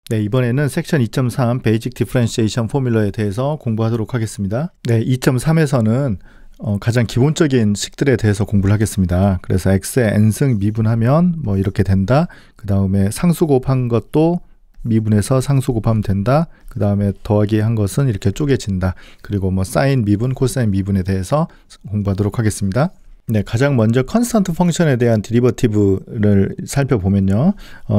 네, 이번에는 섹션 2.3 베이직 디퍼런시에이션 포뮬러에 대해서 공부하도록 하겠습니다. 네, 2.3에서는 가장 기본적인 식들에 대해서 공부를 하겠습니다. 그래서 x의 n승 미분하면 뭐 이렇게 된다. 그 다음에 상수 곱한 것도 미분해서 상수 곱하면 된다. 그 다음에 더하기 한 것은 이렇게 쪼개진다. 그리고 뭐 사인 미분, 코사인 미분에 대해서 공부하도록 하겠습니다. 네, 가장 먼저 컨스턴트 펑션에 대한 디리버티브를 살펴보면요.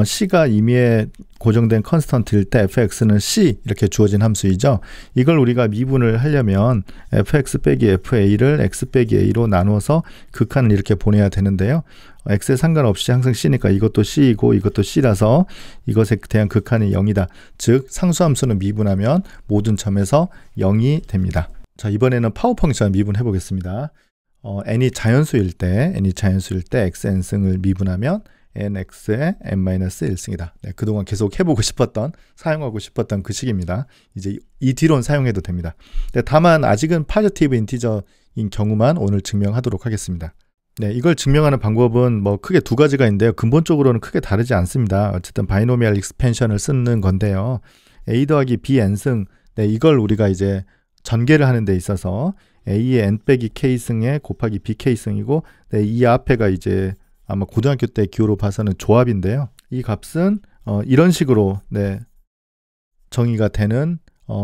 c가 임의에 고정된 컨스턴트일 때 fx는 c 이렇게 주어진 함수이죠. 이걸 우리가 미분을 하려면 fx 빼기 fa를 x 빼기 a로 나누어서 극한을 이렇게 보내야 되는데요. x에 상관없이 항상 c니까 이것도 c이고 이것도 c라서 이것에 대한 극한이 0이다. 즉 상수함수는 미분하면 모든 점에서 0이 됩니다. 자, 이번에는 파워 펑션 미분해 보겠습니다. n이 자연수일 때 xn승을 미분하면 nx의 n-1승이다. 네, 그동안 계속 해보고 싶었던, 사용하고 싶었던 그 식입니다. 이제 이 뒤로는 사용해도 됩니다. 네, 다만 아직은 파저티브 인티저인 경우만 오늘 증명하도록 하겠습니다. 네, 이걸 증명하는 방법은 뭐 크게 두 가지가 있는데요. 근본적으로는 크게 다르지 않습니다. 어쨌든 바이노미얼 익스펜션을 쓰는 건데요. a 더하기 b n승, 네, 이걸 우리가 이제 전개를 하는 데 있어서 a의 n 빼기 k승에 곱하기 bk승이고, 네, 이 앞에가 이제 아마 고등학교 때 기호로 봐서는 조합인데요. 이 값은 이런 식으로 네, 정의가 되는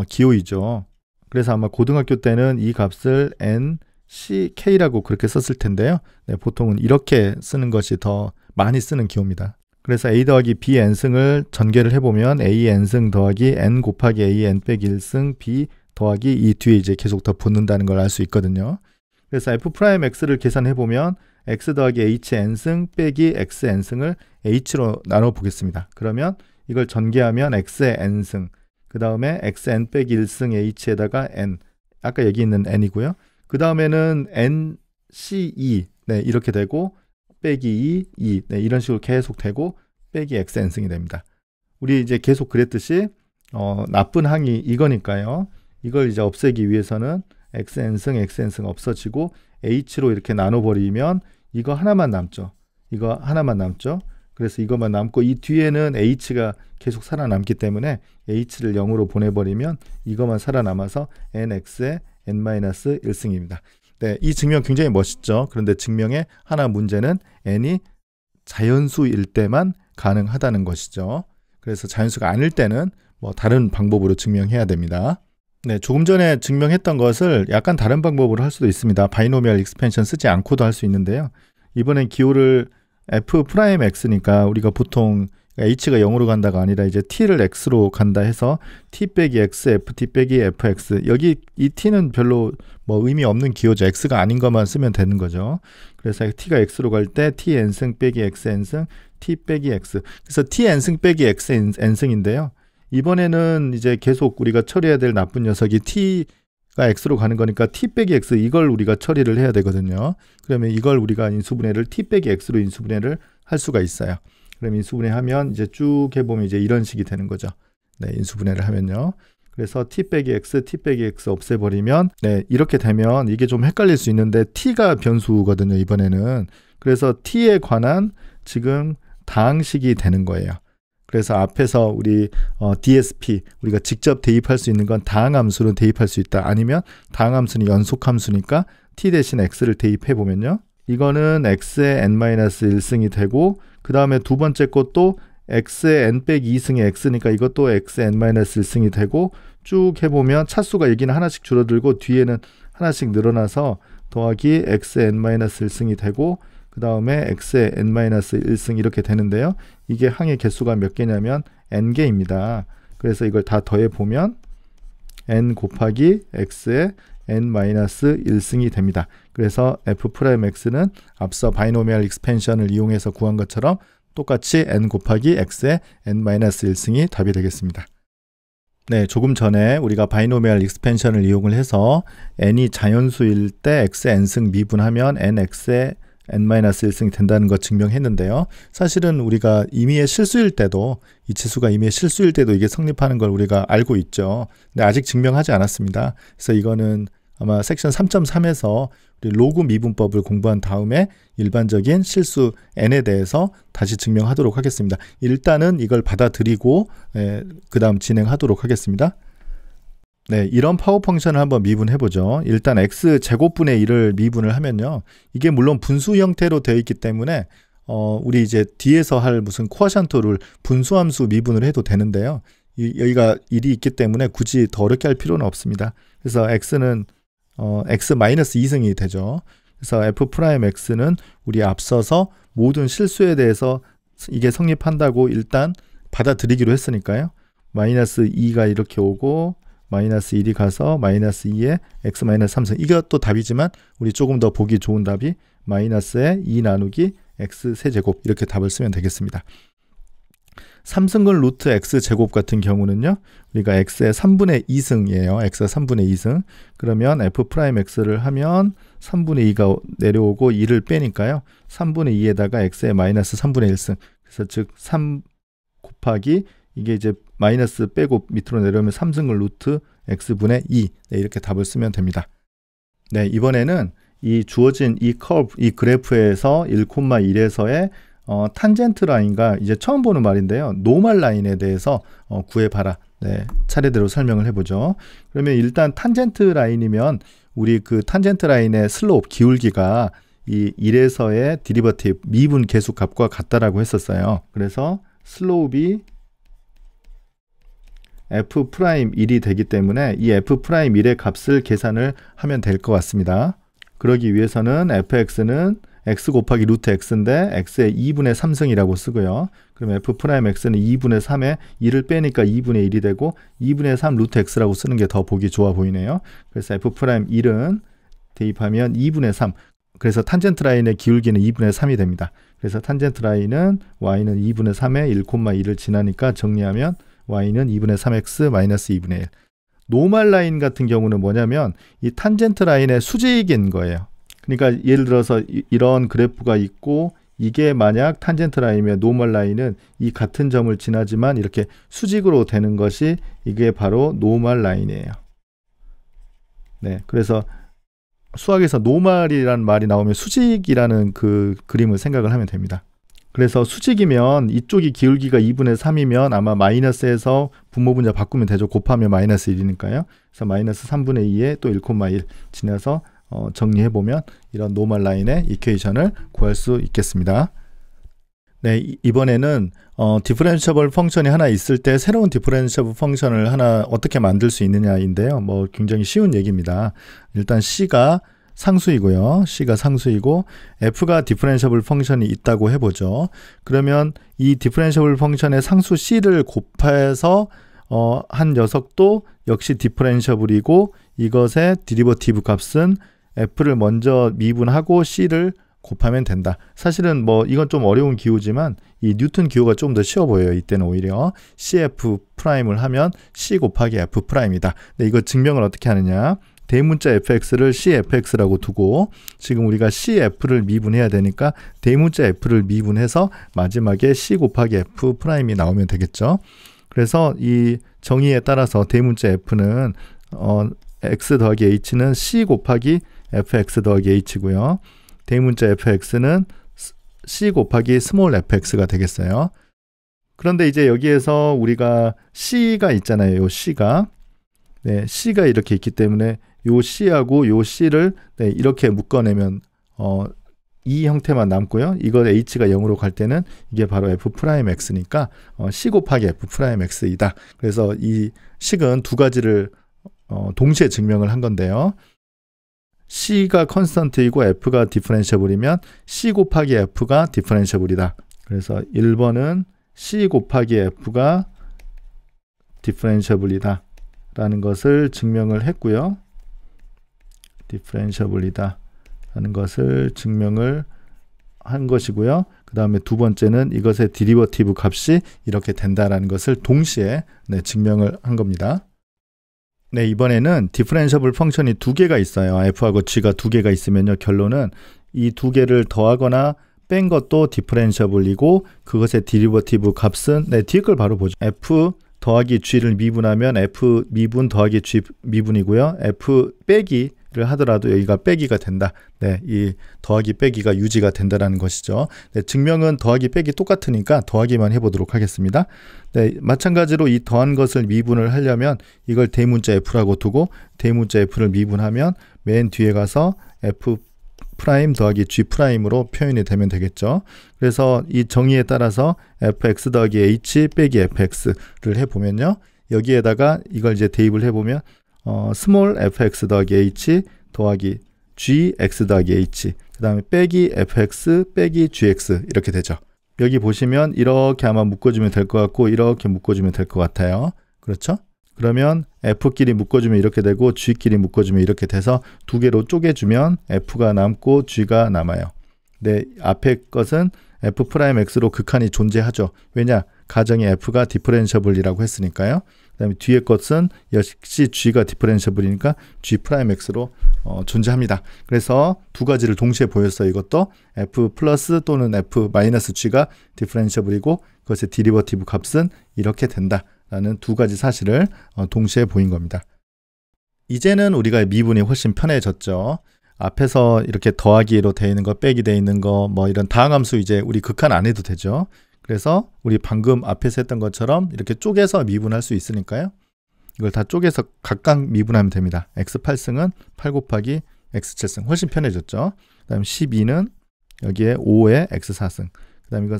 기호이죠. 그래서 아마 고등학교 때는 이 값을 nck라고 그렇게 썼을 텐데요. 네, 보통은 이렇게 쓰는 것이 더 많이 쓰는 기호입니다. 그래서 a 더하기 b n승을 전개를 해보면 a n승 더하기 n 곱하기 a n 빼기 1승 b 더하기 이 뒤에 이제 계속 더 붙는다는 걸 알 수 있거든요. 그래서 f'x를 계산해 보면 x 더하기 hn승 빼기 xn승을 h로 나눠 보겠습니다. 그러면 이걸 전개하면 x의 n승, 그 다음에 xn 빼기 1승 h에다가 n, 아까 여기 있는 n이고요. 그 다음에는 nce, 네, 이렇게 되고 빼기 2, 네, 이런 식으로 계속 되고 빼기 xn승이 됩니다. 우리 이제 계속 그랬듯이 나쁜 항이 이거니까요. 이걸 이제 없애기 위해서는 xn승 없어지고 h로 이렇게 나눠버리면 이거 하나만 남죠. 이거 하나만 남죠. 그래서 이것만 남고 이 뒤에는 h가 계속 살아남기 때문에 h를 0으로 보내버리면 이것만 살아남아서 nx의 n-1승입니다. 네, 이 증명 굉장히 멋있죠. 그런데 증명의 하나 문제는 n이 자연수일 때만 가능하다는 것이죠. 그래서 자연수가 아닐 때는 뭐 다른 방법으로 증명해야 됩니다. 네, 조금 전에 증명했던 것을 약간 다른 방법으로 할 수도 있습니다. 바이노미얼 익스펜션 쓰지 않고도 할 수 있는데요. 이번엔 기호를 f'x니까 우리가 보통 h가 0으로 간다가 아니라 이제 t를 x로 간다 해서 t 빼기 x, ft 빼기 fx, 여기 이 t는 별로 뭐 의미 없는 기호죠. x가 아닌 것만 쓰면 되는 거죠. 그래서 t가 x로 갈 때 t n승 빼기 x n승, t 빼기 x, 그래서 t n승 빼기 x n승인데요. 이번에는 이제 계속 우리가 처리해야 될 나쁜 녀석이 t가 x로 가는 거니까 t 빼기 x, 이걸 우리가 처리를 해야 되거든요. 그러면 이걸 우리가 인수분해를 t 빼기 x로 인수분해를 할 수가 있어요. 그럼 인수분해하면 이제 쭉 해보면 이제 이런 식이 되는 거죠. 네, 인수분해를 하면요. 그래서 t 빼기 x 없애버리면 네, 이렇게 되면 이게 좀 헷갈릴 수 있는데 t가 변수거든요, 이번에는. 그래서 t에 관한 지금 다항식이 되는 거예요. 그래서 앞에서 우리 DSP, 우리가 직접 대입할 수 있는 건 다항함수로 대입할 수 있다. 아니면 다항함수는 연속함수니까 t 대신 x를 대입해 보면요. 이거는 x의 n-1승이 되고, 그 다음에 두 번째 것도 x의 n 빼기 2승의 x니까 이것도 x의 n-1승이 되고, 쭉 해보면 차수가 여기는 하나씩 줄어들고 뒤에는 하나씩 늘어나서 더하기 x의 n-1승이 되고, 그 다음에 x의 n-1승 이렇게 되는데요. 이게 항의 개수가 몇 개냐면 n개입니다. 그래서 이걸 다 더해보면 n 곱하기 x의 n-1승이 됩니다. 그래서 f'x는 앞서 바이노미얼 익스펜션을 이용해서 구한 것처럼 똑같이 n 곱하기 x의 n-1승이 답이 되겠습니다. 네, 조금 전에 우리가 바이노미얼 익스펜션을 이용을 해서 n이 자연수일 때 x의 n승 미분하면 nx의 n-1승이 된다는 거 증명했는데요. 사실은 우리가 임의의 실수일 때도, 이 치수가 임의의 실수일 때도 이게 성립하는 걸 우리가 알고 있죠. 근데 아직 증명하지 않았습니다. 그래서 이거는 아마 섹션 3.3에서 로그 미분법을 공부한 다음에 일반적인 실수 n에 대해서 다시 증명하도록 하겠습니다. 일단은 이걸 받아들이고 그 다음 진행하도록 하겠습니다. 네, 이런 파워 펑션을 한번 미분해 보죠. 일단 x제곱분의 1을 미분을 하면요. 이게 물론 분수 형태로 되어 있기 때문에 우리 이제 뒤에서 할 무슨 코어션트 룰 분수함수 미분을 해도 되는데요. 여기가 1이 있기 때문에 굳이 더 어렵게 할 필요는 없습니다. 그래서 x는 x-2승이 되죠. 그래서 f'x는 우리 앞서서 모든 실수에 대해서 이게 성립한다고 일단 받아들이기로 했으니까요. 마이너스 2가 이렇게 오고 마이너스 1이 가서 마이너스 2에 x-3승. 이것도 답이지만 우리 조금 더 보기 좋은 답이 마이너스에 2 나누기 x 세제곱 이렇게 답을 쓰면 되겠습니다. 3승근 루트 x제곱 같은 경우는요. 우리가 x의 3분의 2승이에요. x가 3분의 2승. 그러면 f'x를 하면 3분의 2가 내려오고 2를 빼니까요. 3분의 2에다가 x의 마이너스 3분의 1승. 그래서 즉 3 곱하기 이게 이제 마이너스 빼고 밑으로 내려오면 3승근 루트 x분의 2. 네, 이렇게 답을 쓰면 됩니다. 네, 이번에는 이 주어진 이 커브, 이 그래프에서 1,1에서의 탄젠트 라인과 이제 처음 보는 말인데요. 노멀 라인에 대해서 구해봐라. 네, 차례대로 설명을 해보죠. 그러면 일단 탄젠트 라인이면 우리 그 탄젠트 라인의 슬로프, 기울기가 이 1에서의 디리버티브, 미분 계수 값과 같다라고 했었어요. 그래서 슬로프이 f'1이 되기 때문에 이 f'1의 값을 계산을 하면 될 것 같습니다. 그러기 위해서는 fx는 x 곱하기 루트 x인데 x의 2분의 3승이라고 쓰고요. 그럼 f'x는 2분의 3에 2를 빼니까 2분의 1이 되고 2분의 3 루트 x라고 쓰는 게 더 보기 좋아 보이네요. 그래서 f'1은 대입하면 2분의 3. 그래서 탄젠트 라인의 기울기는 2분의 3이 됩니다. 그래서 탄젠트 라인은 y는 2분의 3에 1,2를 지나니까 정리하면 y는 2분의 3x 마이너스 2분의 1. 노멀 라인 같은 경우는 뭐냐면 이 탄젠트 라인의 수직인 거예요. 그러니까 예를 들어서 이런 그래프가 있고 이게 만약 탄젠트 라인이면 노멀 라인은 이 같은 점을 지나지만 이렇게 수직으로 되는 것이 이게 바로 노멀 라인이에요. 네, 그래서 수학에서 노멀이라는 말이 나오면 수직이라는 그 그림을 생각을 하면 됩니다. 그래서 수직이면 이쪽이 기울기가 2분의 3이면 아마 마이너스에서 분모분자 바꾸면 되죠. 곱하면 마이너스 1이니까요. 그래서 마이너스 3분의 2에 또 1,1 지나서 정리해보면 이런 노멀 라인의 이퀘이션을 구할 수 있겠습니다. 네, 이번에는 디퍼런셔블 펑션이 하나 있을 때 새로운 디퍼런셔블 펑션을 하나 어떻게 만들 수 있느냐인데요. 뭐 굉장히 쉬운 얘기입니다. 일단 C가 상수이고요. C가 상수이고 F가 디퍼런셔블 펑션이 있다고 해보죠. 그러면 이 디퍼런셔블 펑션의 상수 C를 곱해서 한 녀석도 역시 디퍼런셔블이고 이것의 디리버티브 값은 F를 먼저 미분하고 C를 곱하면 된다. 사실은 뭐 이건 좀 어려운 기호지만 이 뉴턴 기호가 좀 더 쉬워 보여요. 이때는 오히려 CF'을 하면 C 곱하기 F'이다. 네, 이거 증명을 어떻게 하느냐. 대문자 fx를 cfx라고 두고 지금 우리가 cf를 미분해야 되니까 대문자 f를 미분해서 마지막에 c 곱하기 f'이 나오면 되겠죠. 그래서 이 정의에 따라서 대문자 f는 x 더하기 h는 c 곱하기 fx 더하기 h고요. 대문자 fx는 c 곱하기 스몰 fx가 되겠어요. 그런데 이제 여기에서 우리가 c가 있잖아요. 요 c가. 네, c가 이렇게 있기 때문에 요 c하고 요 c를 네, 이렇게 묶어내면 이 형태만 남고요. 이거 h가 0으로 갈 때는 이게 바로 f'x니까 c 곱하기 f'x이다. 그래서 이 식은 두 가지를 동시에 증명을 한 건데요. c가 컨스턴트이고 f가 디퍼런셔블이면 c 곱하기 f가 디퍼런셔블이다. 그래서 1번은 c 곱하기 f가 디퍼런셔블이다 라는 것을 증명을 했고요. 디퍼런셔블이다 라는 것을 증명을 한 것이고요. 그 다음에 두 번째는 이것의 디리버티브 값이 이렇게 된다라는 것을 동시에 증명을 한 겁니다. 네, 이번에는 디퍼런셔블 펑션이 두 개가 있어요. f하고 g가 두 개가 있으면요. 결론은 이 두 개를 더하거나 뺀 것도 디퍼런셔블이고 그것의 디리버티브 값은 뒤에 걸 바로 보죠. f 더하기 g를 미분하면 f 미분 더하기 g 미분이고요. f 빼기 하더라도 여기가 빼기가 된다. 네, 이 더하기 빼기가 유지가 된다라는 것이죠. 네, 증명은 더하기 빼기 똑같으니까 더하기만 해보도록 하겠습니다. 네, 마찬가지로 이 더한 것을 미분을 하려면 이걸 대문자 F라고 두고 대문자 F를 미분하면 맨 뒤에 가서 F 프라임 더하기 G 프라임으로 표현이 되면 되겠죠. 그래서 이 정의에 따라서 fx 더하기 h 빼기 fx를 해보면요. 여기에다가 이걸 이제 대입을 해보면 스몰 fx 더하기 h 더하기 gx 더하기 h 그 다음에 빼기 fx 빼기 gx 이렇게 되죠. 여기 보시면 이렇게 아마 묶어주면 될 것 같고 이렇게 묶어주면 될 것 같아요. 그렇죠? 그러면 F끼리 묶어주면 이렇게 되고 G끼리 묶어주면 이렇게 돼서 두 개로 쪼개주면 F가 남고 G가 남아요. 네, 앞에 것은 F'X로 극한이 존재하죠. 왜냐? 가정의 F가 디퍼런셔블이라고 했으니까요. 그 다음에 뒤에 것은 역시 G가 디퍼런셔블이니까 G'X로 존재합니다. 그래서 두 가지를 동시에 보였어요. 이것도 F 플러스 또는 F 마이너스 G가 디퍼런셔블이고 그것의 디리버티브 값은 이렇게 된다. 라는 두 가지 사실을 동시에 보인 겁니다. 이제는 우리가 미분이 훨씬 편해졌죠. 앞에서 이렇게 더하기로 되어 있는 거, 빼기 되어 있는 거, 뭐 이런 다항함수 이제 우리 극한 안 해도 되죠. 그래서 우리 방금 앞에서 했던 것처럼 이렇게 쪼개서 미분할 수 있으니까요. 이걸 다 쪼개서 각각 미분하면 됩니다. x8승은 8 곱하기 x7승 훨씬 편해졌죠. 그 다음 12는 여기에 5에 x4승 그 다음 이거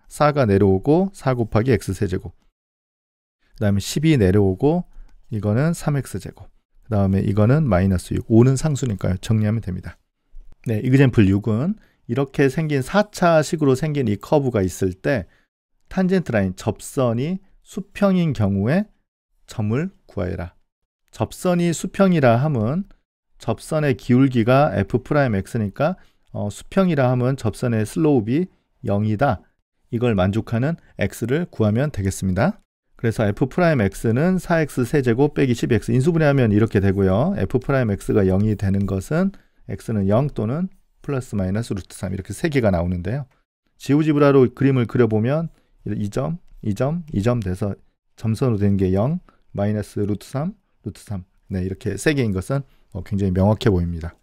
4가 내려오고 4 곱하기 x세제곱 그 다음에 10이 내려오고 이거는 3x제곱 그 다음에 이거는 마이너스 6 5는 상수니까요. 정리하면 됩니다. 네, 이그젬플 6은 이렇게 생긴 4차식으로 생긴 이 커브가 있을 때 탄젠트 라인 접선이 수평인 경우에 점을 구하여라. 접선이 수평이라 함은 접선의 기울기가 f'x니까 수평이라 함은 접선의 슬로up이 0이다. 이걸 만족하는 x를 구하면 되겠습니다. 그래서 f'x는 4x 세제곱 빼기 12x 인수분해하면 이렇게 되고요. f'x가 0이 되는 것은 x는 0 또는 플러스 마이너스 루트 3 이렇게 세 개가 나오는데요. 지우지브라로 그림을 그려보면 2점, 2점, 2점 돼서 점선으로 된 게 0, 마이너스 루트 3, 루트 3 네, 이렇게 세 개인 것은 굉장히 명확해 보입니다.